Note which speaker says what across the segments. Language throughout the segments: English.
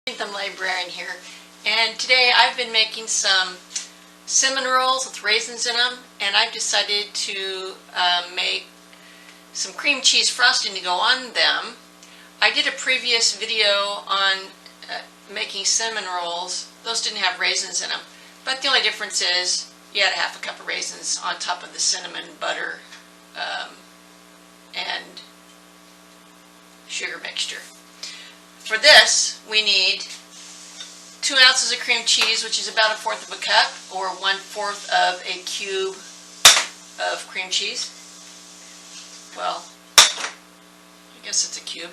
Speaker 1: The librarian here, and today I've been making some cinnamon rolls with raisins in them, and I've decided to make some cream cheese frosting to go on them. I did a previous video on making cinnamon rolls. Those didn't have raisins in them, but the only difference is you add a half a cup of raisins on top of the cinnamon butter and sugar mixture. For this, we need 2 ounces of cream cheese, which is about 1/4 of a cup, or 1/4 of a cube of cream cheese. Well, I guess it's a cube.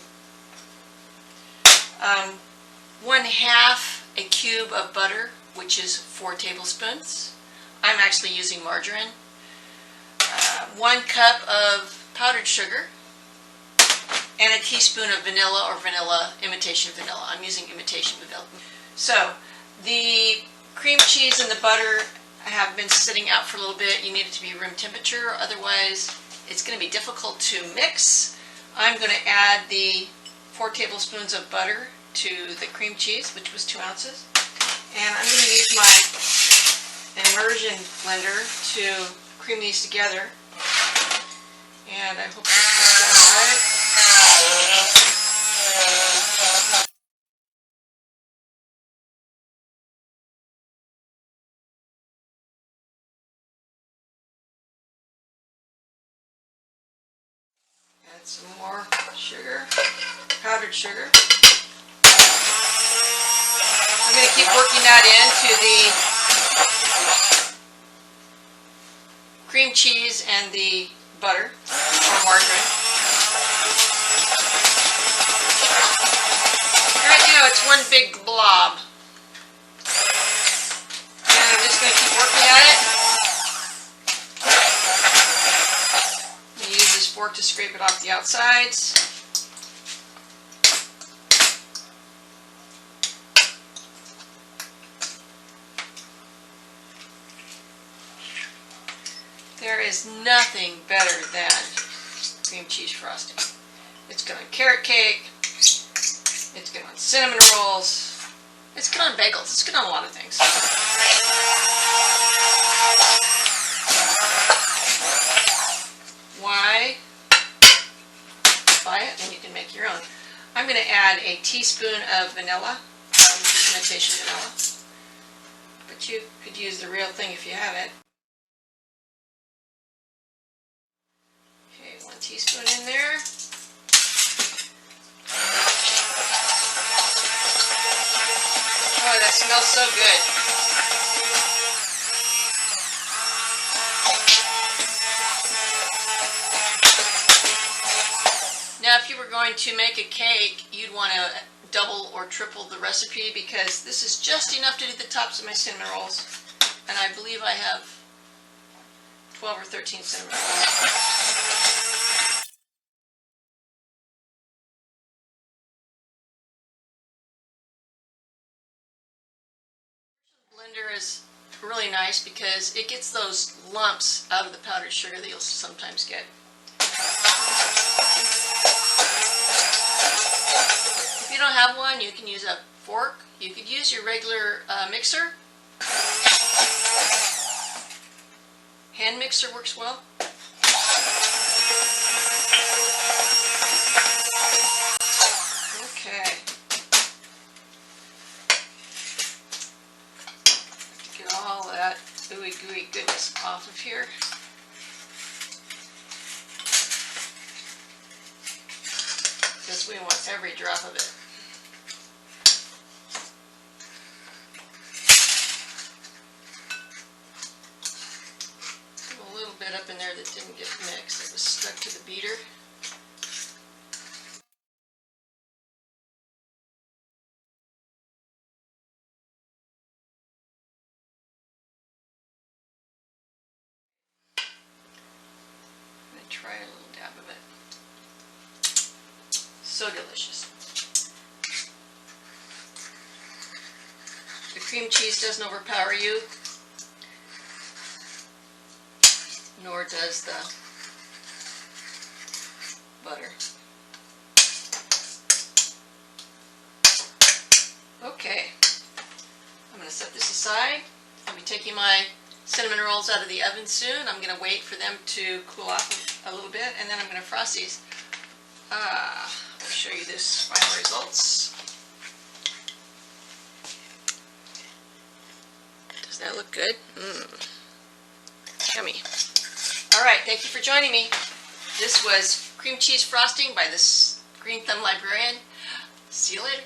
Speaker 1: 1/2 a cube of butter, which is 4 tablespoons. I'm actually using margarine. 1 cup of powdered sugar, and a teaspoon of vanilla or imitation vanilla. I'm using imitation vanilla. So the cream cheese and the butter have been sitting out for a little bit. You need it to be room temperature, otherwise it's going to be difficult to mix. I'm going to add the 4 tablespoons of butter to the cream cheese, which was 2 ounces. And I'm going to use my immersion blender to cream these together. And I hope this goes down all right. Add some more sugar, powdered sugar. I'm going to keep working that into the cream cheese and the butter or margarine. Right now it's one big blob. And I'm just going to keep working at it. I'm going to use this fork to scrape it off the outsides. There is nothing better than cream cheese frosting. It's good on carrot cake, it's good on cinnamon rolls, it's good on bagels, it's good on a lot of things. Why buy it when you can make your own? I'm going to add a teaspoon of vanilla, which is imitation vanilla, but you could use the real thing if you have it. 1 teaspoon in there. Oh, that smells so good. Now, if you were going to make a cake, you'd want to double or triple the recipe, because this is just enough to do the tops of my cinnamon rolls. And I believe I have 12 or 13 cinnamon rolls. Blender is really nice because it gets those lumps out of the powdered sugar that you'll sometimes get. If you don't have one, you can use a fork. You could use your regular mixer. Hand mixer works well. Okay. Get all that ooey gooey goodness off of here. Because we want every drop of it. A little bit up in there that didn't get mixed. It was stuck to the beater. Try a little dab of it. So delicious. The cream cheese doesn't overpower you, nor does the butter. Okay, I'm going to set this aside. I'll be taking my cinnamon rolls out of the oven soon. I'm going to wait for them to cool off a little bit, and then I'm going to frost these. I'll show you this final results. Does that look good? Yummy. All right, thank you for joining me. This was cream cheese frosting by this Green Thumb Librarian. See you later.